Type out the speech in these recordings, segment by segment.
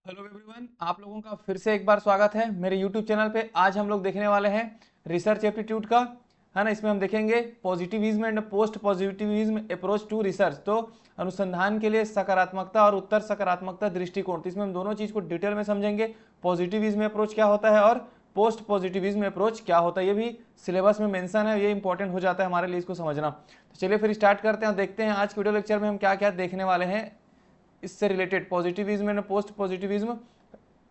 Hello everyone, आप लोगों का फिर से एक बार स्वागत है मेरे यूट्यूब चैनल पे। आज हम लोग देखने वाले हैं रिसर्च एप्टीट्यूड का, है ना। इसमें हम देखेंगे positivism and post positivism approach to research. तो अनुसंधान के लिए सकारात्मकता और उत्तर सकारात्मकता दृष्टिकोण, तो इसमें हम दोनों चीज को डिटेल में समझेंगे। पॉजिटिविज्म अप्रोच क्या होता है और पोस्ट पॉजिटिविज्म अप्रोच क्या होता है, ये भी सिलेबस में मेंशन है, ये इंपॉर्टेंट हो जाता है हमारे लिए इसको समझना। तो चलिए फिर स्टार्ट करते हैं और देखते हैं आज के वीडियो लेक्चर में हम क्या क्या देखने वाले हैं। इससे related positivism and post positivism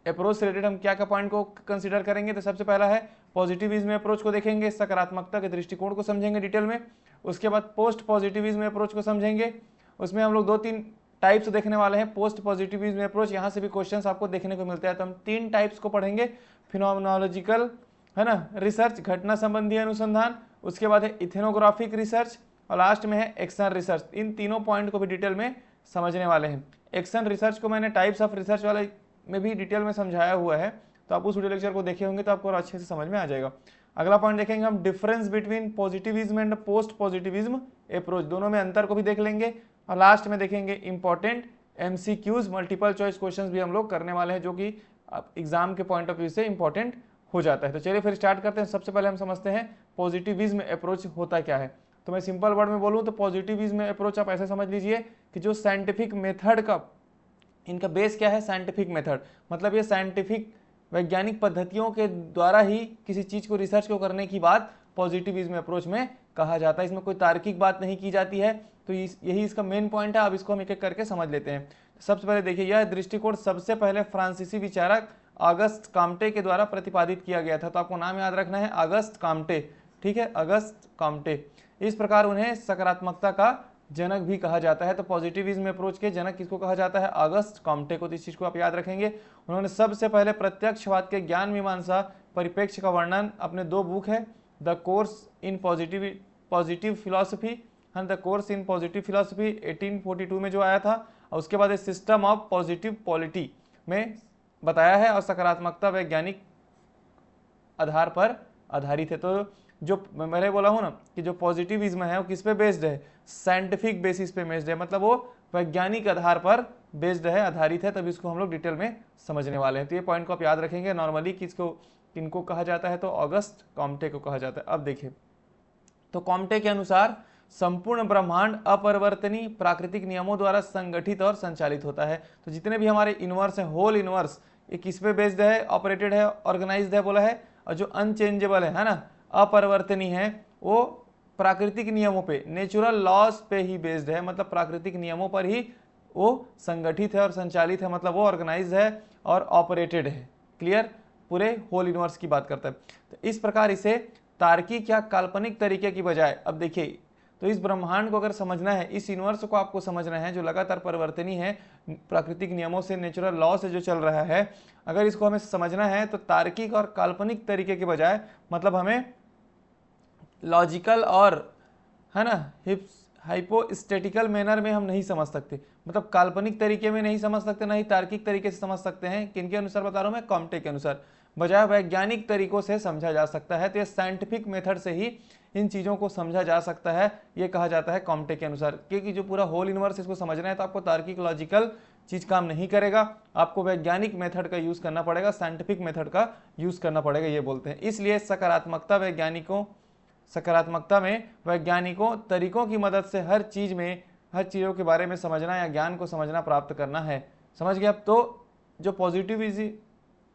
approach से रिलेटेड हम क्या क्या पॉइंट को कंसीडर करेंगे। तो सबसे पहला है पॉजिटिविज्म अप्रोच को देखेंगे, सकारात्मकता के दृष्टिकोण को समझेंगे डिटेल में। उसके बाद पोस्ट पॉजिटिविज्म अप्रोच को समझेंगे। उसमें हम लोग दो तीन टाइप्स देखने वाले हैं पोस्ट पॉजिटिविज्म अप्रोच, यहाँ से भी क्वेश्चंस आपको देखने को मिलते हैं। तो हम तीन टाइप्स को पढ़ेंगे, फिनोमिनोलॉजिकल, है ना, रिसर्च, घटना संबंधी अनुसंधान, उसके बाद है इथेनोग्राफिक रिसर्च, और लास्ट में है एक्शन रिसर्च। इन तीनों पॉइंट को भी डिटेल में समझने वाले हैं। एक्शन रिसर्च को मैंने टाइप्स ऑफ रिसर्च वाले में भी डिटेल में समझाया हुआ है, तो आप उस वीडियो लेक्चर को देखे होंगे तो आपको और अच्छे से समझ में आ जाएगा। अगला पॉइंट देखेंगे हम difference between positivism and post positivism approach, दोनों में अंतर को भी देख लेंगे। और लास्ट में देखेंगे important MCQs, multiple choice questions भी हम लोग करने वाले हैं, जो कि एग्जाम के पॉइंट ऑफ व्यू से इंपॉर्टेंट हो जाता है। तो चलिए फिर स्टार्ट करते हैं। सबसे पहले हम समझते हैं पॉजिटिविज्म अप्रोच होता क्या है। तो मैं सिंपल वर्ड में बोलूँ तो पॉजिटिविज्म अप्रोच आप ऐसे समझ लीजिए कि जो साइंटिफिक मेथड का, इनका बेस क्या है, साइंटिफिक मेथड, मतलब ये साइंटिफिक वैज्ञानिक पद्धतियों के द्वारा ही किसी चीज को, रिसर्च को करने की बात पॉजिटिविज्म अप्रोच में कहा जाता है। इसमें कोई तार्किक बात नहीं की जाती है। तो यही इसका मेन पॉइंट है। अब इसको हम एक एक करके समझ लेते हैं। सबसे पहले देखिए, यह दृष्टिकोण सबसे पहले फ्रांसीसी विचारक अगस्त काम्टे के द्वारा प्रतिपादित किया गया था। तो आपको नाम याद रखना है, अगस्त काम्टे, ठीक है, अगस्त काम्टे। इस प्रकार उन्हें सकारात्मकता का जनक भी कहा जाता है। तो पॉजिटिविज्म अप्रोच के जनक किसको कहा जाता है, अगस्त काम्टे को। तो इस चीज को आप याद रखेंगे। उन्होंने सबसे पहले प्रत्यक्षवाद के ज्ञान मीमांसा परिप्रेक्ष्य का वर्णन, अपने दो बुक है, the course in positive philosophy, the course in positive philosophy 1842 में जो आया था, और उसके बाद सिस्टम ऑफ पॉजिटिव पॉलिटी में बताया है, और सकारात्मकता वैज्ञानिक आधार पर आधारित है। तो जो मैंने बोला हूं ना कि जो पॉजिटिविज्म है वो किस पे बेस्ड है, साइंटिफिक बेसिस पे बेस्ड है, मतलब वो वैज्ञानिक आधार पर बेस्ड है, आधारित है। तब इसको हम लोग डिटेल में समझने वाले हैं। तो ये पॉइंट को आप याद रखेंगे। नॉर्मली किसको, किनको कहा जाता है, तो ऑगस्ट कॉम्टे को कहा जाता है। अब देखिए, तो कॉम्टे के अनुसार संपूर्ण ब्रह्मांड अपरिवर्तनीय प्राकृतिक नियमों द्वारा संगठित और संचालित होता है। तो जितने भी हमारे यूनिवर्स है, होल यूनिवर्स, ये किस पे बेस्ड है, ऑपरेटेड है, ऑर्गेनाइज्ड है बोला है। और जो अनचेंजेबल है ना, अपरिवर्तनीय है, वो प्राकृतिक नियमों पे, नेचुरल लॉज पे ही बेस्ड है, मतलब प्राकृतिक नियमों पर ही वो संगठित है और संचालित है, मतलब वो ऑर्गेनाइज है और ऑपरेटेड है। क्लियर, पूरे होल यूनिवर्स की बात करता है। तो इस प्रकार इसे तार्किक या काल्पनिक तरीके की बजाय, अब देखिए, तो इस ब्रह्मांड को अगर समझना है, इस यूनिवर्स को आपको समझना है जो लगातार परिवर्तनीय है, प्राकृतिक नियमों से, नेचुरल लॉ से जो चल रहा है, अगर इसको हमें समझना है तो तार्किक और काल्पनिक तरीके के बजाय, मतलब हमें लॉजिकल और, है ना, हाइपोस्टेटिकल मैनर में हम नहीं समझ सकते, मतलब काल्पनिक तरीके में नहीं समझ सकते, ना ही तार्किक तरीके से समझ सकते हैं। किनके अनुसार बता रहा हूं मैं, कॉम्टे के अनुसार, बजाय वैज्ञानिक तरीकों से समझा जा सकता है। तो ये साइंटिफिक मेथड से ही इन चीज़ों को समझा जा सकता है, ये कहा जाता है कॉम्टे के अनुसार। क्योंकि जो पूरा होल यूनिवर्स इसको समझना है तो आपको तार्किक लॉजिकल चीज काम नहीं करेगा, आपको वैज्ञानिक मेथड का यूज करना पड़ेगा, साइंटिफिक मेथड का यूज करना पड़ेगा, ये बोलते हैं। इसलिए सकारात्मकता में वैज्ञानिकों तरीकों की मदद से हर चीज़ों के बारे में समझना या ज्ञान को समझना, प्राप्त करना है। समझ गए आप। तो जो पॉजिटिविज्म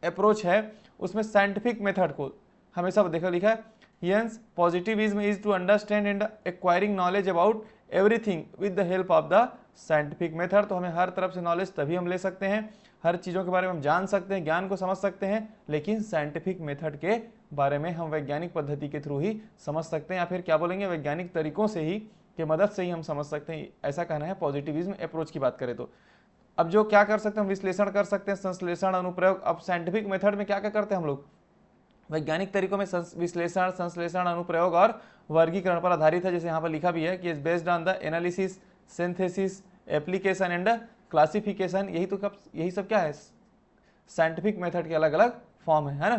अप्रोच है उसमें साइंटिफिक मेथड को हमेशा देखा लिखा है, यंस positivism is to understand and acquiring knowledge about everything with the help of the scientific method. तो हमें हर तरफ से नॉलेज तभी हम ले सकते हैं, हर चीज़ों के बारे में हम जान सकते हैं, ज्ञान को समझ सकते हैं, लेकिन साइंटिफिक मेथड के बारे में हम वैज्ञानिक पद्धति के थ्रू ही समझ सकते हैं, या फिर क्या बोलेंगे, वैज्ञानिक तरीकों से ही, के मदद से ही हम समझ सकते हैं। ऐसा कहना है पॉजिटिविज्म अप्रोच की बात करें तो। अब जो क्या कर सकते हैं, हम विश्लेषण कर सकते हैं, संश्लेषण, अनुप्रयोग। अब साइंटिफिक मेथड में क्या क्या करते हैं हम लोग, वैज्ञानिक तरीकों में विश्लेषण, संश्लेषण, अनुप्रयोग और वर्गीकरण पर आधारित है। जैसे यहाँ पर लिखा भी है कि based on the analysis, synthesis, application and classification. यही सब क्या है, साइंटिफिक मेथड के अलग अलग फॉर्म है ना।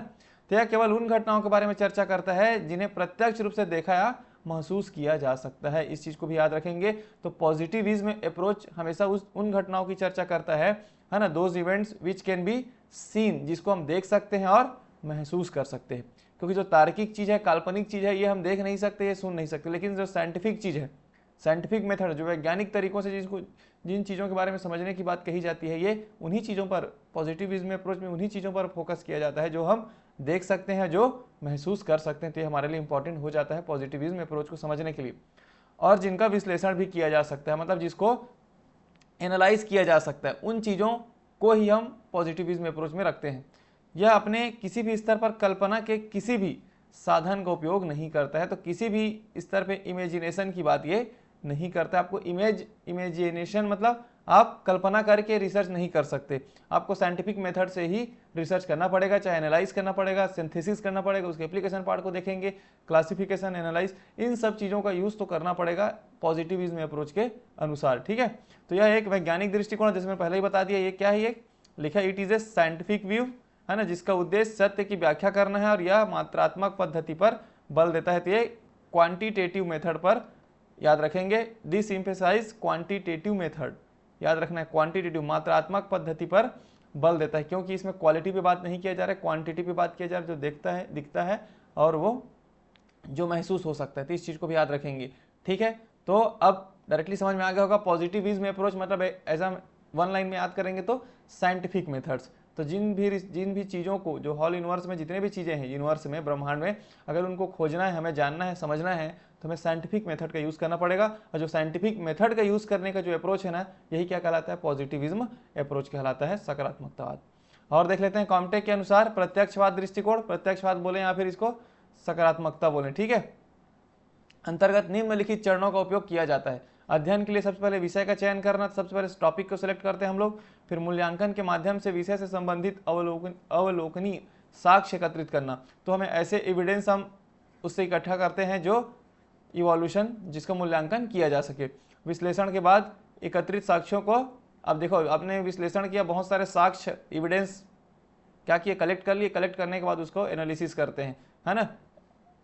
तो यह केवल उन घटनाओं के बारे में चर्चा करता है जिन्हें प्रत्यक्ष रूप से देखा या महसूस किया जा सकता है। इस चीज़ को भी याद रखेंगे। तो पॉजिटिविज्म अप्रोच हमेशा उन घटनाओं की चर्चा करता है ना, those events which can be seen, जिसको हम देख सकते हैं और महसूस कर सकते हैं। क्योंकि जो तार्किक चीज़ है, काल्पनिक चीज़ है, ये हम देख नहीं सकते, ये सुन नहीं सकते, लेकिन जो साइंटिफिक चीज़ है, साइंटिफिक मेथड, जो वैज्ञानिक तरीकों से जिन चीज़ों के बारे में समझने की बात कही जाती है, ये उन्हीं चीज़ों पर, पॉजिटिविज्म अप्रोच में उन्हीं चीज़ों पर फोकस किया जाता है जो हम देख सकते हैं, जो महसूस कर सकते हैं। तो ये हमारे लिए इंपॉर्टेंट हो जाता है पॉजिटिविज्म अप्रोच को समझने के लिए, और जिनका विश्लेषण भी किया जा सकता है, मतलब जिसको एनालाइज किया जा सकता है, उन चीज़ों को ही हम पॉजिटिविज्म अप्रोच में रखते हैं। यह अपने किसी भी स्तर पर कल्पना के किसी भी साधन का उपयोग नहीं करता है। तो किसी भी स्तर पे इमेजिनेशन की बात ये नहीं करता। आपको इमेजिनेशन मतलब आप कल्पना करके रिसर्च नहीं कर सकते, आपको साइंटिफिक मेथड से ही रिसर्च करना पड़ेगा, चाहे एनालाइज करना पड़ेगा, सिंथेसिस करना पड़ेगा, उसके एप्लीकेशन पार्ट को देखेंगे, क्लासिफिकेशन, एनालाइज, इन सब चीज़ों का यूज़ तो करना पड़ेगा पॉजिटिविज्म अप्रोच के अनुसार। ठीक है, तो यह एक वैज्ञानिक दृष्टिकोण है, जिसमें पहले ही बता दिया ये क्या है, ये लिखा it is a scientific view, है ना, जिसका उद्देश्य सत्य की व्याख्या करना है और यह मात्रात्मक पद्धति पर बल देता है। तो ये क्वांटिटेटिव मेथड पर याद रखेंगे, डिसइम्फेसाइज क्वांटिटेटिव मेथड, याद रखना है, क्वांटिटेटिव मात्रात्मक पद्धति पर बल देता है, क्योंकि इसमें क्वालिटी पे बात नहीं किया जा रहा है, क्वांटिटी पे बात किया जा रहा है, जो देखता है, दिखता है और वो जो महसूस हो सकता है। तो इस चीज़ को भी याद रखेंगे। ठीक है, तो अब डायरेक्टली समझ में आ गया होगा पॉजिटिविज्म अप्रोच मतलब एज अ वन लाइन में याद करेंगे तो साइंटिफिक मेथड्स। तो जिन भी चीज़ों को, जो हॉल यूनिवर्स में जितने भी चीज़ें हैं यूनिवर्स में, ब्रह्मांड में, अगर उनको खोजना है, हमें जानना है, समझना है, तो हमें साइंटिफिक मेथड का यूज़ करना पड़ेगा। और जो साइंटिफिक मेथड का यूज़ करने का जो अप्रोच है ना, यही क्या कहलाता है, पॉजिटिविज्म अप्रोच कहलाता है, सकारात्मकतावाद। और देख लेते हैं कॉम्टेक के अनुसार प्रत्यक्षवाद दृष्टिकोण, प्रत्यक्षवाद बोले या फिर इसको सकारात्मकता बोले। ठीक है, अंतर्गत निम्नलिखित चरणों का उपयोग किया जाता है। अध्ययन के लिए सबसे पहले विषय का चयन करना, सबसे पहले टॉपिक को सिलेक्ट करते हैं हम लोग, फिर मूल्यांकन के माध्यम से विषय से संबंधित अवलोकनीय साक्ष्य एकत्रित करना। तो हमें ऐसे एविडेंस हम उससे इकट्ठा करते हैं जो इवोल्यूशन, जिसका मूल्यांकन किया जा सके। विश्लेषण के बाद एकत्रित साक्ष्यों को, अब देखो आपने विश्लेषण किया, बहुत सारे साक्ष्य एविडेंस क्या किए, कलेक्ट कर लिए, कलेक्ट करने के बाद उसको एनालिसिस करते हैं, है ना,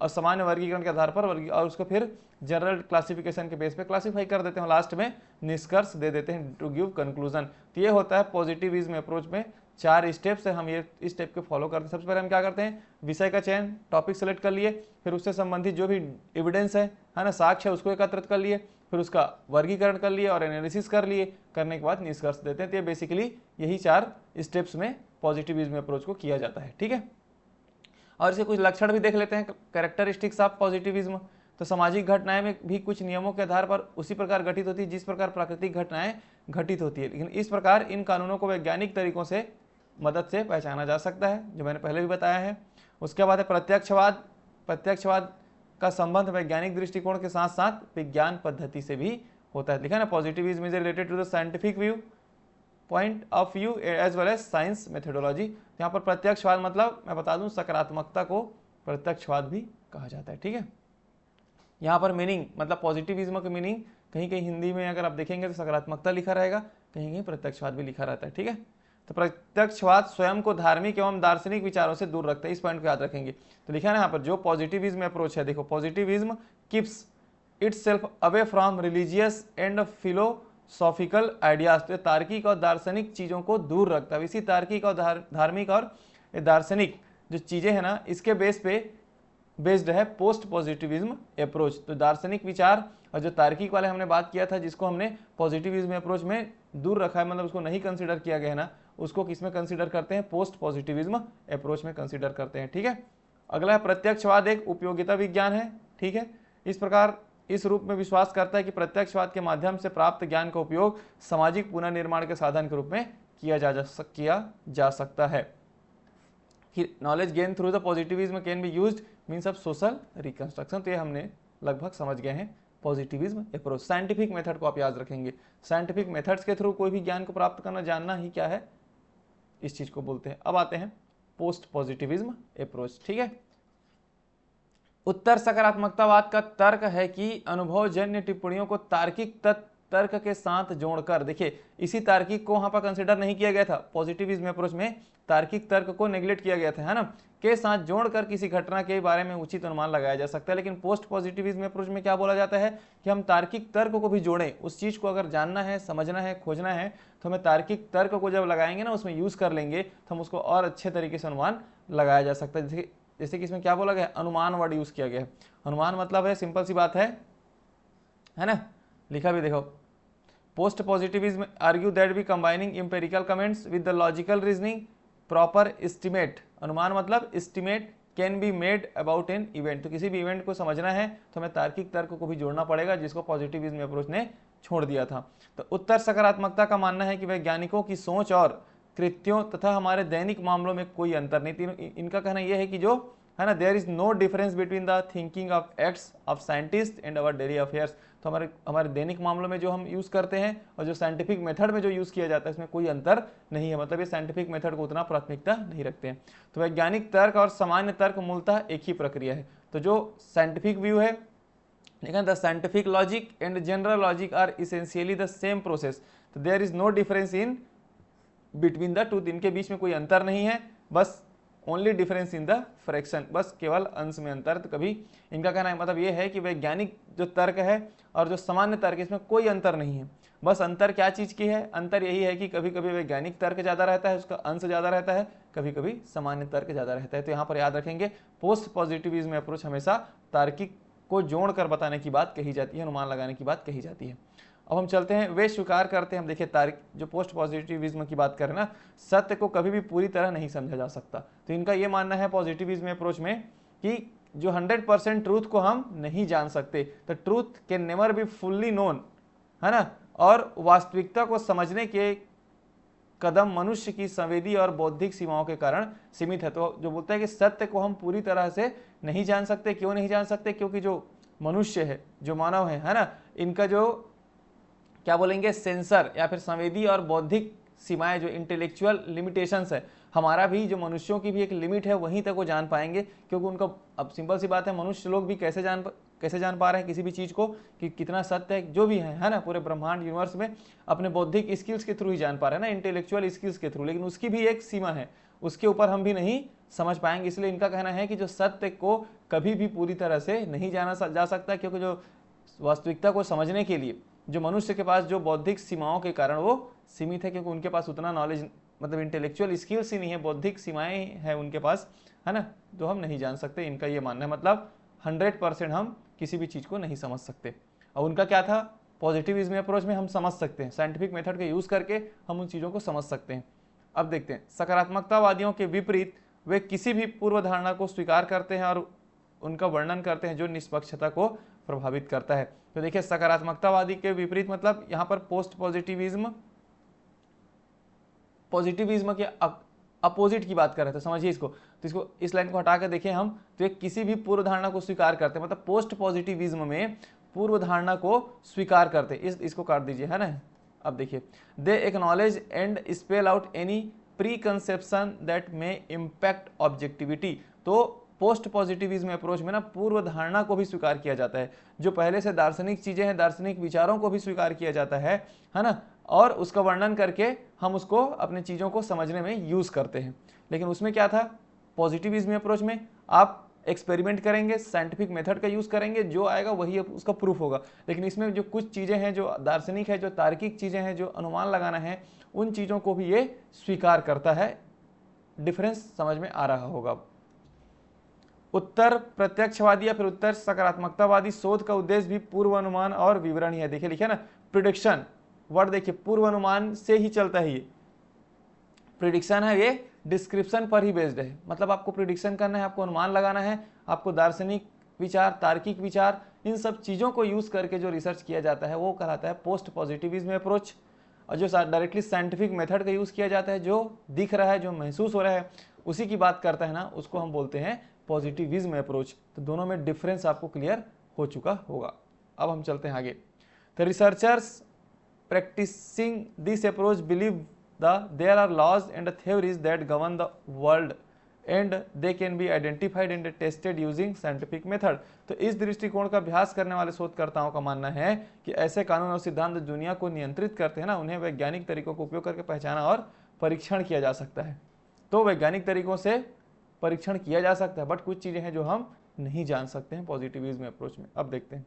और सामान्य वर्गीकरण के आधार पर और उसको फिर जनरल क्लासिफिकेशन के बेस पे क्लासिफाई कर देते हैं, लास्ट में निष्कर्ष दे देते हैं, टू गिव कंक्लूजन। तो ये होता है पॉजिटिविज्म अप्रोच में 4 स्टेप्स है, हम ये इस स्टेप के फॉलो करते हैं। सबसे पहले हम क्या करते हैं, विषय का चयन, टॉपिक सेलेक्ट कर लिए, फिर उससे संबंधित जो भी एविडेंस है ना, साक्ष्य है, उसको एकत्रित कर लिए, फिर उसका वर्गीकरण कर लिए और एनालिसिस कर लिए, करने के बाद निष्कर्ष देते हैं। तो ये बेसिकली यही 4 स्टेप्स में पॉजिटिविज्म अप्रोच को किया जाता है। ठीक है, और इसके कुछ लक्षण भी देख लेते हैं, कैरेक्टरिस्टिक्स ऑफ पॉजिटिविज्म। तो सामाजिक घटनाएं में भी कुछ नियमों के आधार पर उसी प्रकार घटित होती है जिस प्रकार प्राकृतिक घटनाएं घटित होती है, लेकिन इस प्रकार इन कानूनों को वैज्ञानिक तरीकों से मदद से पहचाना जा सकता है, जो मैंने पहले भी बताया है। उसके बाद है प्रत्यक्षवाद। प्रत्यक्षवाद का संबंध वैज्ञानिक दृष्टिकोण के साथ साथ विज्ञान पद्धति से भी होता है। लिखा ना, positivism is related to the scientific view point of view as well as science methodology. यहाँ पर प्रत्यक्षवाद मतलब मैं बता दूं, सकारात्मकता को प्रत्यक्षवाद भी कहा जाता है। ठीक है, यहाँ पर मीनिंग मतलब पॉजिटिविज्म की मीनिंग कहीं कहीं हिंदी में अगर आप देखेंगे तो सकारात्मकता लिखा रहेगा, कहीं कहीं प्रत्यक्षवाद भी लिखा रहता है। ठीक है, तो प्रत्यक्षवाद स्वयं को धार्मिक एवं दार्शनिक विचारों से दूर रखता है, इस पॉइंट को याद रखेंगे। तो लिखा है ना यहाँ पर, जो पॉजिटिविज्म अप्रोच है, देखो positivism keeps itself away from religious and philosophical ideas. तो तार्किक और दार्शनिक चीज़ों को दूर रखता है। इसी तार्किक और धार्मिक और दार्शनिक जो चीज़ें हैं ना, इसके बेस पे बेस्ड है पोस्ट पॉजिटिविज्म अप्रोच। तो दार्शनिक विचार और जो तार्किक वाले हमने बात किया था, जिसको हमने पॉजिटिविज्म अप्रोच में दूर रखा है, मतलब उसको नहीं कंसिडर किया गया है ना, उसको किस में कंसिडर करते हैं, पोस्ट पॉजिटिविज्म अप्रोच में कंसिडर करते हैं। ठीक है, अगला है प्रत्यक्षवाद, एक उपयोगिता विज्ञान है। ठीक है, इस प्रकार इस रूप में विश्वास करता है कि प्रत्यक्षवाद के माध्यम से प्राप्त ज्ञान का उपयोग सामाजिक पुनर्निर्माण के साधन के रूप में किया जा सकता है। Knowledge gain through the positivism can be used means of social reconstruction. तो ये हमने लगभग समझ गए हैं पॉजिटिविज्म अप्रोच। साइंटिफिक मेथड को आप याद रखेंगे, साइंटिफिक मेथड्स के थ्रू कोई भी ज्ञान को प्राप्त करना, जानना ही क्या है, इस चीज को बोलते हैं। अब आते हैं पोस्ट पॉजिटिविज्म अप्रोच। ठीक है, उत्तर सकारात्मकतावाद का तर्क है कि अनुभवजन्य टिप्पणियों को तार्किक तथ्य तर्क के साथ जोड़कर, देखिए इसी तार्किक को वहां पर कंसिडर नहीं किया गया था, पॉजिटिविज्म अप्रोच में तार्किक तर्क को नेग्लेक्ट किया गया था, है ना, के साथ जोड़कर किसी घटना के बारे में उचित अनुमान लगाया जा सकता है। लेकिन पोस्ट पॉजिटिविज्म अप्रोच में क्या बोला जाता है कि हम तार्किक तर्क को भी जोड़ें, उस चीज को अगर जानना है, समझना है, खोजना है तो हमें तार्किक तर्क को जब लगाएंगे ना, उसमें यूज कर लेंगे तो हम उसको और अच्छे तरीके से अनुमान लगाया जा सकता है। जैसे कि इसमें क्या बोला गया, अनुमान वर्ड यूज किया गया है। अनुमान मतलब है, सिंपल सी बात है ना, लिखा भी देखो, post positivism argue that be combining empirical comments with the logical reasoning proper estimate. अनुमान मतलब estimate can be made about an event. तो किसी भी इवेंट को समझना है तो हमें तार्किक तर्क को भी जोड़ना पड़ेगा, जिसको पॉजिटिविज्म अप्रोच ने छोड़ दिया था। तो उत्तर सकारात्मकता का मानना है कि वैज्ञानिकों की सोच और कृत्यों तथा हमारे दैनिक मामलों में कोई अंतर नहीं। इनका कहना यह है कि जो है ना, there is no difference between the thinking of acts of scientist and our daily affairs. तो हमारे दैनिक मामलों में जो हम यूज करते हैं और जो साइंटिफिक मेथड में जो यूज किया जाता है इसमें कोई अंतर नहीं है, मतलब ये साइंटिफिक मेथड को उतना प्राथमिकता नहीं रखते हैं। तो वैज्ञानिक तर्क और सामान्य तर्क मूलतः एक ही प्रक्रिया है। तो जो साइंटिफिक व्यू है, लेकिन the scientific logic and general logic are essentially the same process. तो there is no difference in between the two, इनके बीच में कोई अंतर नहीं है, बस only difference in the fraction, बस केवल अंश में अंतर। तो कभी इनका कहना है मतलब ये है कि वैज्ञानिक जो तर्क है और जो सामान्य तर्क है इसमें कोई अंतर नहीं है। बस अंतर क्या चीज की है, अंतर यही है कि कभी कभी वैज्ञानिक तर्क ज्यादा रहता है, उसका अंश ज्यादा रहता है, कभी कभी सामान्य तर्क ज्यादा रहता है। तो यहाँ पर याद रखेंगे, पोस्ट पॉजिटिविज्म अप्रोच हमेशा तार्किक को जोड़कर बताने की बात कही जाती है, अनुमान लगाने की बात कही जाती है। अब हम चलते हैं, वे स्वीकार करते हैं, हम देखिए तार्किक जो पोस्ट पॉजिटिविज्म की बात करें ना, सत्य को कभी भी पूरी तरह नहीं समझा जा सकता। तो इनका ये मानना है पॉजिटिविज्म अप्रोच में कि जो 100% ट्रूथ को हम नहीं जान सकते, तो truth can never be fully known, है ना, और वास्तविकता को समझने के कदम मनुष्य की संवेदी और बौद्धिक सीमाओं के कारण सीमित है। तो जो बोलता है कि सत्य को हम पूरी तरह से नहीं जान सकते, क्यों नहीं जान सकते, क्योंकि जो मनुष्य है, जो मानव है ना, इनका जो क्या बोलेंगे सेंसर या फिर संवेदी और बौद्धिक सीमाएं, जो इंटेलेक्चुअल लिमिटेशंस है, हमारा भी जो मनुष्यों की भी एक लिमिट है, वहीं तक वो जान पाएंगे। क्योंकि उनका, अब सिंपल सी बात है, मनुष्य लोग भी कैसे जान पा रहे हैं किसी भी चीज को कि कितना सत्य है, जो भी है ना, पूरे ब्रह्मांड यूनिवर्स में, अपने बौद्धिक स्किल्स के थ्रू ही जान पा रहे हैं ना, इंटेलेक्चुअल स्किल्स के थ्रू, लेकिन उसकी भी एक सीमा है, उसके ऊपर हम भी नहीं समझ पाएंगे। इसलिए इनका कहना है कि जो सत्य को कभी भी पूरी तरह से नहीं जाना जा सकता, क्योंकि जो वास्तविकता को समझने के लिए जो मनुष्य के पास जो बौद्धिक सीमाओं के कारण वो सीमित है, क्योंकि उनके पास उतना नॉलेज, मतलब इंटेलेक्चुअल स्किल्स ही नहीं है, बौद्धिक सीमाएं हैं उनके पास, है ना, जो हम नहीं जान सकते। इनका ये मानना है, मतलब 100% हम किसी भी चीज को नहीं समझ सकते। और उनका क्या था, पॉजिटिविज्म अप्रोच में हम समझ सकते हैं, साइंटिफिक मेथड का यूज करके हम उन चीजों को समझ सकते हैं। अब देखते हैं, सकारात्मकतावादियों के विपरीत वे किसी भी पूर्व धारणा को स्वीकार करते हैं और उनका वर्णन करते हैं जो निष्पक्षता को प्रभावित करता है। तो देखिए, सकारात्मकतावादी के विपरीत मतलब यहाँ पर पोस्ट पॉजिटिविज्म के अपोजिट की बात कर रहे थे, समझिए इसको। तो इसको, इस लाइन को हटा कर देखें हम, तो एक किसी भी पूर्व धारणा को स्वीकार करते हैं, मतलब पोस्ट पॉजिटिविज्म में पूर्व धारणा को स्वीकार करते हैं, इसको काट दीजिए, है ना। अब देखिए, they acknowledge and spell out any preconception that may impact objectivity. तो पोस्ट पॉजिटिविज्म अप्रोच में ना पूर्व धारणा को भी स्वीकार किया जाता है, जो पहले से दार्शनिक चीजें हैं, दार्शनिक विचारों को भी स्वीकार किया जाता है ना, और उसका वर्णन करके हम उसको अपने चीजों को समझने में यूज करते हैं। लेकिन उसमें क्या था, पॉजिटिविज्म अप्रोच में आप एक्सपेरिमेंट करेंगे, साइंटिफिक मेथड का यूज करेंगे, जो आएगा वही उसका प्रूफ होगा। लेकिन इसमें जो कुछ चीजें हैं, जो दार्शनिक है, जो तार्किक चीजें हैं, जो अनुमान लगाना है, उन चीजों को भी ये स्वीकार करता है। डिफरेंस समझ में आ रहा होगा। उत्तर प्रत्यक्षवादी या फिर उत्तर सकारात्मकतावादी शोध का उद्देश्य भी पूर्व अनुमान और विवरण ही है। देखिए, लिखिए ना, प्रिडिक्शन वर्ड, देखिए पूर्व अनुमान से ही चलता है, ये प्रिडिक्शन है, ये डिस्क्रिप्शन पर ही बेस्ड है। मतलब आपको प्रिडिक्शन करना है, आपको अनुमान लगाना है, आपको दार्शनिक विचार, तार्किक विचार, इन सब चीजों को यूज करके जो रिसर्च किया जाता है वो कहलाता है पोस्ट पॉजिटिविज्म अप्रोच। और जो डायरेक्टली साइंटिफिक मेथड का यूज किया जाता है, जो दिख रहा है, जो महसूस हो रहा है, उसी की बात करता है ना, उसको हम बोलते हैं पॉजिटिविज्म अप्रोच। तो दोनों में डिफरेंस आपको क्लियर हो चुका होगा। अब हम चलते हैं आगे। The researchers practicing this approach believe there are laws and theories that govern the world and they can be identified and tested using scientific method. तो इस दृष्टिकोण का अभ्यास करने वाले शोधकर्ताओं का मानना है कि ऐसे कानून और सिद्धांत दुनिया को नियंत्रित करते हैं ना, उन्हें वैज्ञानिक तरीकों का उपयोग करके पहचाना और परीक्षण किया जा सकता है। तो वैज्ञानिक तरीकों से परीक्षण किया जा सकता है, बट कुछ चीजें हैं जो हम नहीं जान सकते हैं पॉजिटिविज्म अप्रोच में। अब देखते हैं,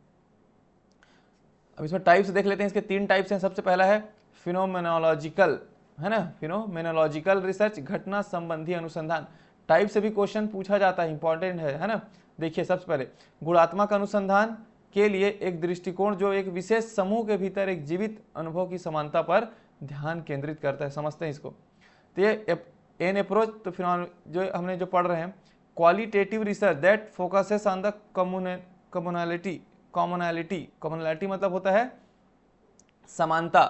अब इसमें टाइप्स देख लेते हैं। इसके 3 टाइप्स हैं। सबसे पहला है फिनोमेनोलॉजिकल, है ना, फिनोमेनोलॉजिकल रिसर्च, घटना संबंधी अनुसंधान। टाइप से भी क्वेश्चन पूछा जाता है, इंपॉर्टेंट है ना। देखिए सबसे पहले गुणात्मक अनुसंधान के लिए एक दृष्टिकोण जो एक विशेष समूह के भीतर एक जीवित अनुभव की समानता पर ध्यान केंद्रित करता है। समझते हैं इसको। तो ये एन अप्रोच, तो फिर जो हमने जो पढ़ रहे हैं, qualitative research that focuses on the commonality मतलब होता है समानता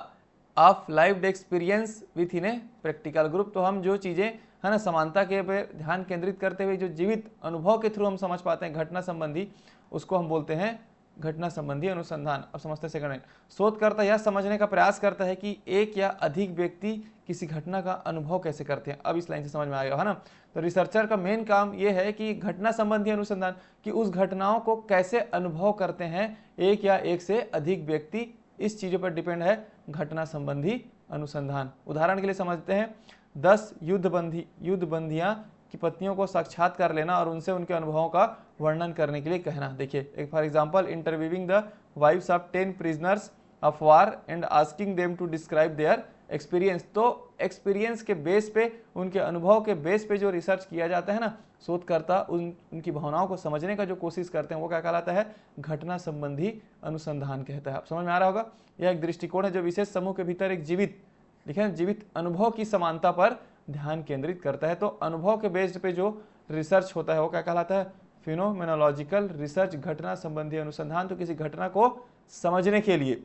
of lived experience with in a practical group. तो हम जो चीजें है ना समानता के पे ध्यान केंद्रित करते हुए जो जीवित अनुभव के थ्रू हम समझ पाते हैं घटना संबंधी, उसको हम बोलते हैं घटना संबंधी अनुसंधान। अब समझते हैं सेकंड। शोधकर्ता यह समझने का प्रयास करता है कि एक या अधिक व्यक्ति किसी घटना का अनुभव कैसे करते हैं। अब इस लाइन से समझ में आएगा, है ना। तो रिसर्चर का मेन काम यह है कि घटना संबंधी अनुसंधान कि उस घटनाओं को कैसे अनुभव करते हैं एक या एक से अधिक व्यक्ति, इस चीजों पर डिपेंड है घटना संबंधी अनुसंधान। उदाहरण के लिए समझते हैं 10 युद्धबंदियां की पत्नियों को साक्षात्कार लेना और उनसे उनके अनुभवों का वर्णन करने के लिए कहना। देखिए एक for example, interviewing the wives of 10 prisoners of war and asking them to describe their experience. तो एक्सपीरियंस के बेस पे, उनके अनुभव के बेस पे जो रिसर्च किया जाता है ना, शोधकर्ता उनकी भावनाओं को समझने का जो कोशिश करते हैं वो क्या कहलाता है, घटना संबंधी अनुसंधान कहता है। आप समझ में आ रहा होगा। यह एक दृष्टिकोण है जो विशेष समूह के भीतर एक जीवित अनुभव की समानता पर ध्यान केंद्रित करता है। तो अनुभव के बेस्ड पे जो रिसर्च होता है वो क्या कहलाता है, फिनोमेनोलॉजिकल रिसर्च, घटना संबंधी अनुसंधान। तो किसी घटना को समझने के लिए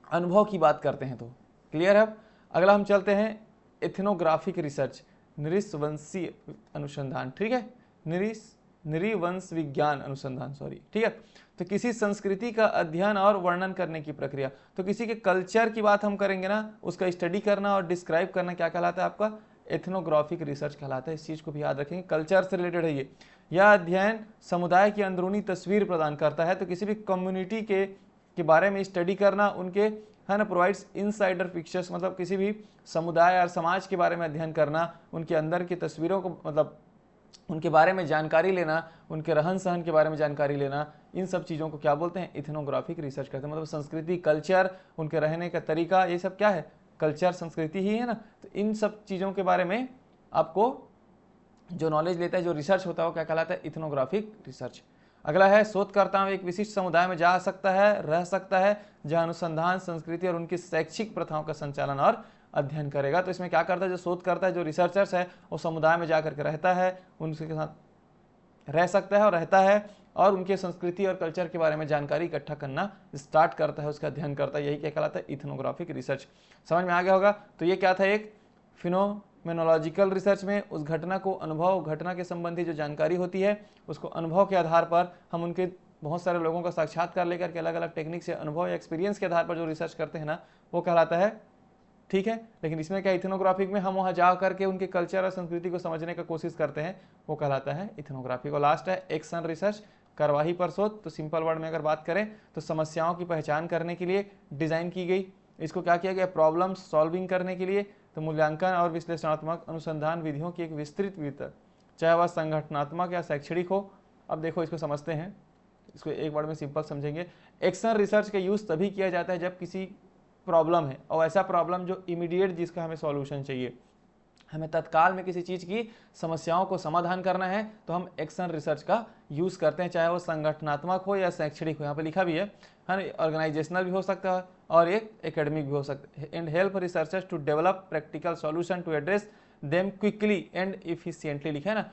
अनुभव की बात करते हैं। तो क्लियर है। अगला हम चलते हैं एथनोग्राफिक रिसर्च, नृवंशीय अनुसंधान। ठीक है, नृवंश विज्ञान अनुसंधान, सॉरी। ठीक है, तो किसी संस्कृति का अध्ययन और वर्णन करने की प्रक्रिया। तो किसी के कल्चर की बात हम करेंगे ना, उसका स्टडी करना और डिस्क्राइब करना क्या कहलाता है, आपका एथनोग्राफिक रिसर्च कहलाता है। इस चीज को भी याद रखेंगे, कल्चर से रिलेटेड है ये। यह अध्ययन समुदाय की अंदरूनी तस्वीर प्रदान करता है। तो किसी भी कम्युनिटी के बारे में स्टडी करना, उनके है ना प्रोवाइड्स इनसाइडर पिक्चर्स, मतलब किसी भी समुदाय और समाज के बारे में अध्ययन करना, उनके अंदर की तस्वीरों को, मतलब उनके बारे में जानकारी लेना, उनके रहन सहन के बारे में जानकारी लेना, इन सब चीज़ों को क्या बोलते हैं, इथनोग्राफिक रिसर्च कहते हैं। मतलब संस्कृति, कल्चर, उनके रहने का तरीका, ये सब क्या है, कल्चर, संस्कृति ही है ना। तो इन सब चीज़ों के बारे में आपको जो नॉलेज लेता है, जो रिसर्च होता है, वो क्या कहलाता है, इथनोग्राफिक रिसर्च। अगला है शोधकर्ता एक विशिष्ट समुदाय में जा सकता है, रह सकता है, जहाँ अनुसंधान, संस्कृति और उनकी शैक्षिक प्रथाओं का संचालन और अध्ययन करेगा। तो इसमें क्या करता है, जो शोध करता है, जो रिसर्चर्स है, वो समुदाय में जाकर के रहता है, उनके साथ रह सकता है और रहता है, और उनके संस्कृति और कल्चर के बारे में जानकारी इकट्ठा करना स्टार्ट करता है, उसका अध्ययन करता है। यही क्या कहलाता है, इथनोग्राफिक रिसर्च। समझ में आ गया होगा। तो ये क्या था, एक फिनोमेनोलॉजिकल रिसर्च में उस घटना को अनुभव, घटना के संबंधी जो जानकारी होती है, उसको अनुभव के आधार पर हम उनके बहुत सारे लोगों का साक्षात्कार लेकर के अलग अलग टेक्निक से अनुभव या एक्सपीरियंस के आधार पर जो रिसर्च करते हैं ना, वो कहलाता है। ठीक है, लेकिन इसमें क्या, इथनोग्राफिक में हम वहां जा करके उनके कल्चर और संस्कृति को समझने का कोशिश करते हैं, वो कहलाता है इथनोग्राफिक। और लास्ट है एक्शन रिसर्च, कार्यवाही पर शोध। तो सिंपल वर्ड में अगर बात करें तो समस्याओं की पहचान करने के लिए डिजाइन की गई। इसको क्या किया गया, प्रॉब्लम सॉल्विंग करने के लिए। तो मूल्यांकन और विश्लेषणात्मक अनुसंधान विधियों की एक विस्तृत वितरण, चाहे वह संगठनात्मक या शैक्षणिक हो। अब देखो इसको समझते हैं, इसको एक वर्ड में सिंपल समझेंगे। एक्शन रिसर्च का यूज तभी किया जाता है जब किसी प्रॉब्लम है, और ऐसा प्रॉब्लम जो इमीडिएट, जिसका हमें सॉल्यूशन चाहिए, हमें तत्काल में किसी चीज की समस्याओं को समाधान करना है, तो हम एक्शन रिसर्च का यूज करते हैं, चाहे वो संगठनात्मक हो या शैक्षणिक हो। यहाँ पे लिखा भी है ना, ऑर्गेनाइजेशनल भी हो सकता है और एक एकेडमिक भी हो सकता है। And help researchers to develop practical solution to address them quickly and efficiently. लिखा है ना,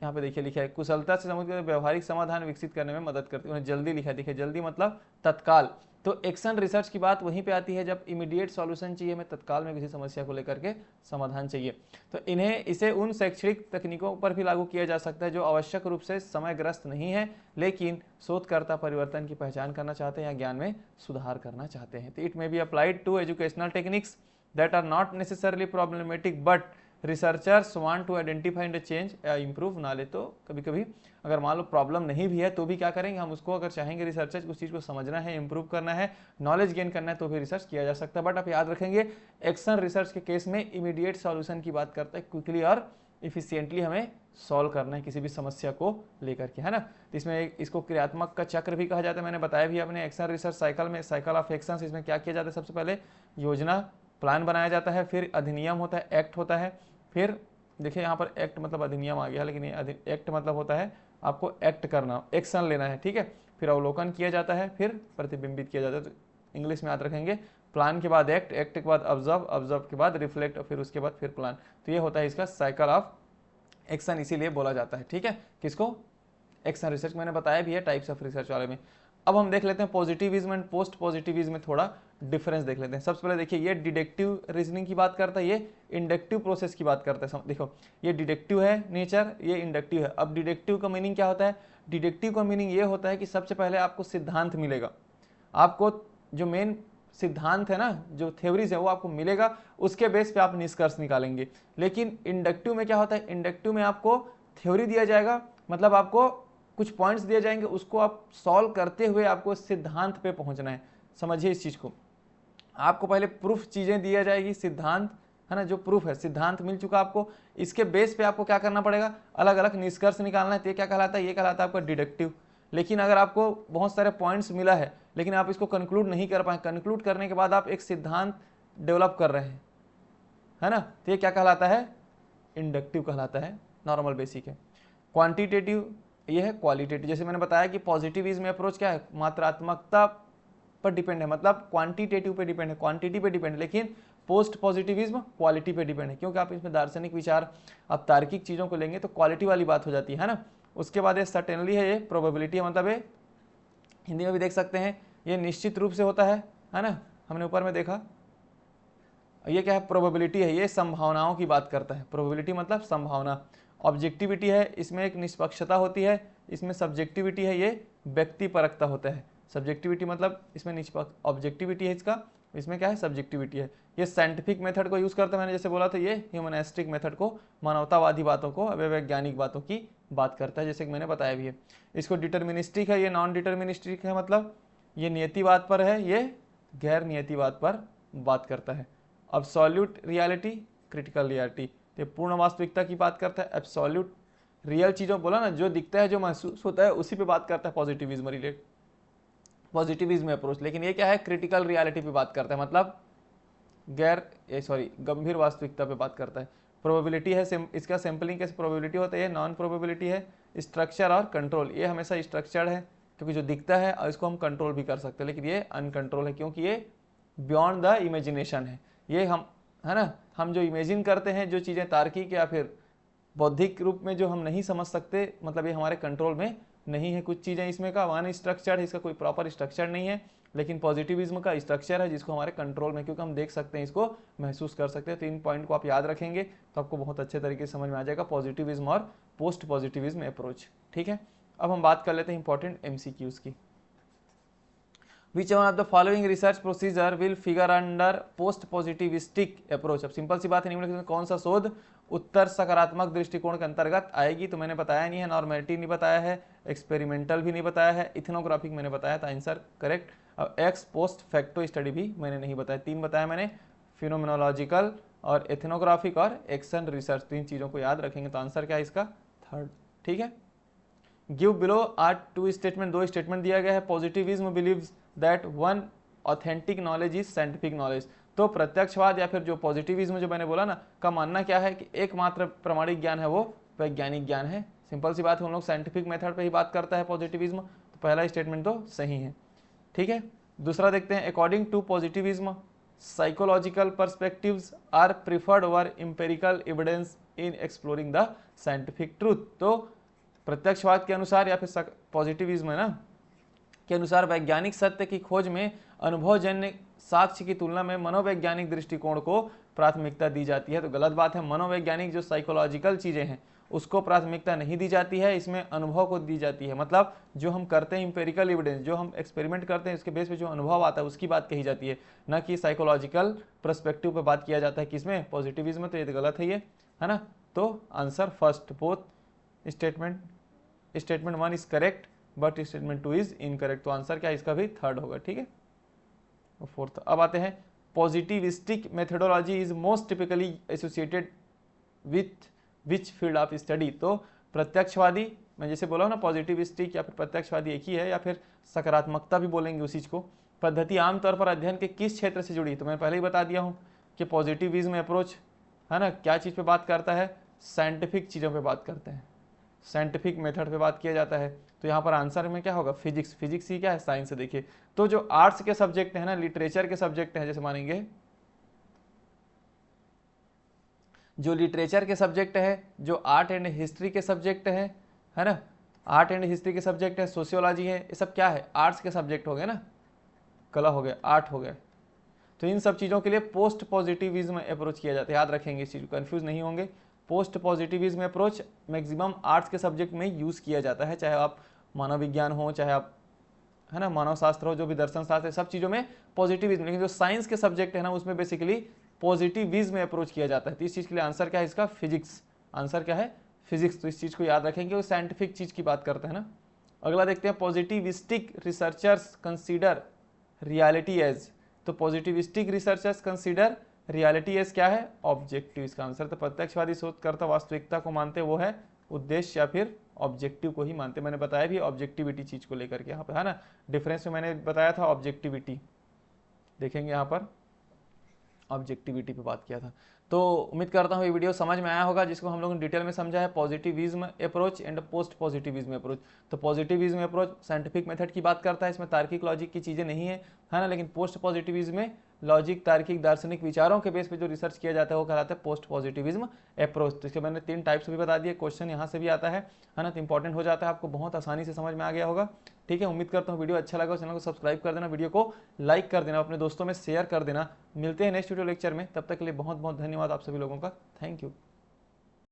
यहाँ पे देखिए लिखा है, कुशलता से समझकर व्यवहारिक समाधान विकसित करने में मदद करती है। उन्हें जल्दी लिखा है, देखिए जल्दी मतलब तत्काल। तो एक्शन रिसर्च की बात वहीं पे आती है जब इमीडिएट सॉल्यूशन चाहिए, हमें तत्काल में किसी समस्या को लेकर के समाधान चाहिए। तो इसे उन शैक्षणिक तकनीकों पर भी लागू किया जा सकता है जो आवश्यक रूप से समयग्रस्त नहीं है, लेकिन शोधकर्ता परिवर्तन की पहचान करना चाहते हैं या ज्ञान में सुधार करना चाहते हैं। तो it may be applied to educational techniques that are not necessarily problematic but researchers want to identify and change improve knowledge. तो कभी कभी अगर मान लो प्रॉब्लम नहीं भी है तो भी क्या करेंगे हम उसको, अगर चाहेंगे रिसर्चर्स उस चीज़ को समझना है, इंप्रूव करना है, नॉलेज गेन करना है तो भी रिसर्च किया जा सकता है। बट आप याद रखेंगे एक्शन रिसर्च के केस में इमीडिएट सॉल्यूशन की बात करता है, क्विकली और इफिशियंटली हमें सॉल्व करना है किसी भी समस्या को लेकर के, है ना। तो इसमें इसको क्रियात्मक का चक्र भी कहा जाता है, मैंने बताया भी अपने एक्शन रिसर्च साइकिल में, साइकिल ऑफ एक्शन। इसमें क्या किया जाता है, सबसे पहले योजना प्लान बनाया जाता है, फिर अधिनियम होता है, एक्ट होता है, फिर देखिए यहाँ पर एक्ट मतलब अधिनियम आ गया, लेकिन ये एक्ट मतलब होता है आपको एक्ट करना, एक्शन लेना है, ठीक है। फिर अवलोकन किया जाता है, फिर प्रतिबिंबित किया जाता है। तो इंग्लिश में याद रखेंगे, प्लान के बाद एक्ट, एक्ट के बाद ऑब्जर्व, ऑब्जर्व के बाद रिफ्लेक्ट और फिर उसके बाद फिर प्लान। तो ये होता है इसका साइकिल ऑफ एक्शन, इसीलिए बोला जाता है, ठीक है। किसको, एक्शन रिसर्च। मैंने बताया भी है टाइप्स ऑफ रिसर्च वाले में। अब हम देख लेते हैं पॉजिटिविज्म एंड पोस्ट पॉजिटिविज्म में थोड़ा डिफरेंस देख लेते हैं। सबसे पहले देखिए ये डिडक्टिव रीजनिंग की बात करता है, ये इंडक्टिव प्रोसेस की बात करता है। देखो ये डिडक्टिव है नेचर, ये इंडक्टिव है। अब डिडक्टिव का मीनिंग क्या होता है, डिडक्टिव का मीनिंग ये होता है कि सबसे पहले आपको सिद्धांत मिलेगा, आपको जो मेन सिद्धांत है ना, जो थ्योरीज है वो आपको मिलेगा, उसके बेस पे आप निष्कर्ष निकालेंगे। लेकिन इंडक्टिव में क्या होता है, इंडक्टिव में आपको थ्योरी दिया जाएगा, मतलब आपको कुछ पॉइंट्स दिए जाएंगे, उसको आप सॉल्व करते हुए आपको सिद्धांत पे पहुंचना है। समझिए इस चीज को, आपको पहले प्रूफ चीजें दिया जाएगी, सिद्धांत है ना, जो प्रूफ है, सिद्धांत मिल चुका आपको, इसके बेस पे आपको क्या करना पड़ेगा, अलग अलग निष्कर्ष निकालना है। तो ये क्या कहलाता है, ये कहलाता है आपका डिडक्टिव। लेकिन अगर आपको बहुत सारे पॉइंट्स मिला है लेकिन आप इसको कंक्लूड नहीं कर पाए, कंक्लूड करने के बाद आप एक सिद्धांत डेवलप कर रहे हैं, है ना, तो ये क्या कहलाता है, इंडक्टिव कहलाता है, नॉर्मल बेसिक है। क्वांटिटेटिव ये है क्वालिटेटिव। जैसे मैंने बताया कि पॉजिटिविज्म में अप्रोच क्या है, मात्रात्मकता पर डिपेंड है, मतलब क्वांटिटेटिव पे डिपेंड है, क्वांटिटी पे डिपेंड है। लेकिन पोस्ट पॉजिटिविज्म क्वालिटी पे डिपेंड है, क्योंकि आप इसमें दार्शनिक विचार, आप तार्किक चीज़ों को लेंगे तो क्वालिटी वाली बात हो जाती है ना। उसके बाद ये सर्टेनली है, ये प्रोबेबिलिटी है, मतलब ये हिंदी में भी देख सकते हैं, ये निश्चित रूप से होता है ना, हमने ऊपर में देखा। ये क्या है, प्रोबेबिलिटी है, ये संभावनाओं की बात करता है, प्रोबेबिलिटी मतलब संभावना। ऑब्जेक्टिविटी है, इसमें एक निष्पक्षता होती है, इसमें सब्जेक्टिविटी है, ये व्यक्तिपरकता होता है। सब्जेक्टिविटी मतलब इसमें निष्पक्ष, ऑब्जेक्टिविटी है इसका, इसमें क्या है, सब्जेक्टिविटी है। ये साइंटिफिक मेथड को यूज करता है, मैंने जैसे बोला था, ये ह्यूमनिस्टिक मेथड को, मानवतावादी बातों को, वैज्ञानिक बातों की बात करता है, जैसे कि मैंने बताया भी है। इसको डिटर्मिनिस्टिक है, ये नॉन डिटर्मिनिस्टिक है, मतलब ये नियतिवाद पर है, ये गैर नियतिवाद पर बात करता है। अब्सोल्यूट रियलिटी, क्रिटिकल रियलिटी, तो पूर्ण वास्तविकता की बात करता है। एब्सोल्यूट रियल चीज़ों बोला ना, जो दिखता है, जो महसूस होता है, उसी पे बात करता है पॉजिटिविज्म रिलेट, पॉजिटिविज्म अप्रोच। लेकिन ये क्या है, क्रिटिकल रियलिटी पे बात करता है, मतलब गंभीर वास्तविकता पे बात करता है। प्रोबेबिलिटी है, इसका सैंपलिंग कैसे प्रोबेबिलिटी होता है, ये नॉन प्रोबेबिलिटी है। स्ट्रक्चर और कंट्रोल, ये हमेशा स्ट्रक्चर्ड है क्योंकि जो दिखता है और इसको हम कंट्रोल भी कर सकते हैं, लेकिन ये अनकंट्रोल है क्योंकि ये बियॉन्ड द इमेजिनेशन है। ये हम, है ना, हम जो इमेजिन करते हैं, जो चीज़ें तार्किक या फिर बौद्धिक रूप में जो हम नहीं समझ सकते, मतलब ये हमारे कंट्रोल में नहीं है। कुछ चीज़ें इसमें का वन स्ट्रक्चर है, इसका कोई प्रॉपर स्ट्रक्चर नहीं है। लेकिन पॉजिटिविज्म का स्ट्रक्चर है जिसको हमारे कंट्रोल में, क्योंकि हम देख सकते हैं, इसको महसूस कर सकते हैं। तो इन पॉइंट को आप याद रखेंगे तो आपको बहुत अच्छे तरीके से समझ में आ जाएगा पॉजिटिविज्म और पोस्ट पॉजिटिविज्म अप्रोच, ठीक है। अब हम बात कर लेते हैं इंपॉर्टेंट MCQs की। Which one of the following research procedure will figure under post positivistic approach? अब सिंपल सी बात है, निम्नलिखित में कौन सा शोध उत्तर सकारात्मक दृष्टिकोण के अंतर्गत आएगी? तो मैंने बताया नहीं है, नॉर्मेलिटी नहीं बताया है, एक्सपेरिमेंटल भी नहीं बताया है, इथनोग्राफिक मैंने बताया था, आंसर करेक्ट। अब एक्स पोस्ट फैक्टो स्टडी भी मैंने नहीं बताया, 3 बताया मैंने, फिनोमिनोलॉजिकल और एथनोग्राफिक और एक्शन रिसर्च। 3 चीज़ों को याद रखेंगे तो आंसर क्या है इसका, 3rd, ठीक है। Give below are 2 statement, 2 statement दिया गया है। Positivism believes that one authentic knowledge is scientific knowledge. तो प्रत्यक्षवाद या फिर जो पॉजिटिविज्म जो मैंने बोला ना, का मानना क्या है कि एकमात्र प्रमाणिक ज्ञान है वो वैज्ञानिक ज्ञान है। सिंपल सी बात है, हम लोग साइंटिफिक मेथड पे ही बात करता है पॉजिटिविज्म, तो पहला स्टेटमेंट तो सही है, ठीक है। दूसरा देखते हैं, according to positivism psychological perspectives are preferred over empirical evidence in exploring the scientific truth. तो प्रत्यक्षवाद के अनुसार या फिर पॉजिटिविज्म है ना के अनुसार वैज्ञानिक सत्य की खोज में अनुभवजन्य साक्ष्य की तुलना में मनोवैज्ञानिक दृष्टिकोण को प्राथमिकता दी जाती है, तो गलत बात है। मनोवैज्ञानिक जो साइकोलॉजिकल चीज़ें हैं उसको प्राथमिकता नहीं दी जाती है, इसमें अनुभव को दी जाती है। मतलब जो हम करते हैं इंपेरिकल एविडेंस, जो हम एक्सपेरिमेंट करते हैं इसके बेस पे जो अनुभव आता है उसकी बात कही जाती है, ना कि साइकोलॉजिकल पर्सपेक्टिव पे बात किया जाता है। किसमें? पॉजिटिविज्म में। तो ये तो गलत है ये, है ना। तो answer first, both statement 1 is correct but statement 2 is incorrect. तो आंसर क्या है इसका भी थर्ड होगा, ठीक है। फोर्थ, अब आते हैं positivistic methodology is most typically associated with which field of study. तो प्रत्यक्षवादी, मैं जैसे बोला हूँ ना, पॉजिटिविस्टिक या फिर प्रत्यक्षवादी एक ही है, या फिर सकारात्मकता भी बोलेंगे उस चीज को। पद्धति आमतौर पर अध्ययन के किस क्षेत्र से जुड़ी? तो मैं पहले ही बता दिया हूँ कि पॉजिटिविज्म अप्रोच है ना, क्या चीज पे बात करता है? साइंटिफिक चीजों पे बात करते हैं, साइंटिफिक मेथड पे बात किया जाता है। तो यहाँ पर आंसर में क्या होगा? फिजिक्स। फिजिक्स ही क्या है? साइंस है। देखिए, तो जो आर्ट्स के सब्जेक्ट है ना, लिटरेचर के सब्जेक्ट हैं, जैसे मानेंगे जो लिटरेचर के सब्जेक्ट है, जो आर्ट एंड हिस्ट्री के सब्जेक्ट है ना, आर्ट एंड हिस्ट्री के सब्जेक्ट है, सोशियोलॉजी है, ये सब क्या है? आर्ट्स के सब्जेक्ट हो गए ना, कला हो गया, आर्ट हो गया। तो इन सब चीज़ों के लिए पोस्ट पॉजिटिविज्म अप्रोच किया जाता है। याद रखेंगे इस चीज़ को, कन्फ्यूज नहीं होंगे। Post positivism approach maximum arts के सब्जेक्ट में यूज़ किया जाता है, चाहे आप मानव विज्ञान हो, चाहे आप है ना मानव शास्त्र हो, जो भी दर्शन शास्त्र है, सब चीज़ों में पॉजिटिविज्म। लेकिन जो साइंस के सब्जेक्ट है ना, उसमें बेसिकली पॉजिटिविज्म अप्रोच किया जाता है। तो इस चीज़ के लिए आंसर क्या है इसका? फिजिक्स। आंसर क्या है? फिजिक्स। तो इस चीज़ को याद रखेंगे, वो साइंटिफिक चीज़ की बात करते हैं ना। अगला देखते हैं, positivistic researchers consider reality as. तो positivistic researchers consider reality as क्या है? ऑब्जेक्टिव इसका आंसर। तो प्रत्यक्षवादी शोधकर्ता वास्तविकता को मानते वो है उद्देश्य या फिर ऑब्जेक्टिव को ही मानते। मैंने बताया भी ऑब्जेक्टिविटी चीज को लेकर के यहाँ पे, है ना, डिफरेंस में मैंने बताया था ऑब्जेक्टिविटी। देखेंगे यहाँ पर ऑब्जेक्टिविटी पे बात किया था। तो उम्मीद करता हूँ ये वीडियो समझ में आया होगा, जिसको हम लोगों ने डिटेल में समझा है positivism approach and post positivism approach. तो पॉजिटिविज्म अप्रोच साइंटिफिक मेथड की बात करता है, इसमें तार्किक लॉजिक की चीज़ें नहीं है ना। लेकिन पोस्ट पॉजिटिविज्म में लॉजिक, तार्किक, दार्शनिक विचारों के बेस पे जो रिसर्च किया जाता है वो कहलाता है पोस्ट पॉजिटिविज्म अप्रोच। तो इसके मैंने 3 टाइप्स भी बता दिए, क्वेश्चन यहाँ से भी आता है ना, तो इंपॉर्टेंट हो जाता है, आपको बहुत आसानी से समझ में आ गया होगा। ठीक है, उम्मीद करता हूँ वीडियो अच्छा लगा, चैनल को सब्सक्राइब कर देना, वीडियो को लाइक कर देना, अपने दोस्तों में शेयर कर देना। मिलते हैं नेक्स्ट वीडियो लेक्चर में, तब तक के लिए बहुत बहुत धन्यवाद आप सभी लोगों का। Thank you.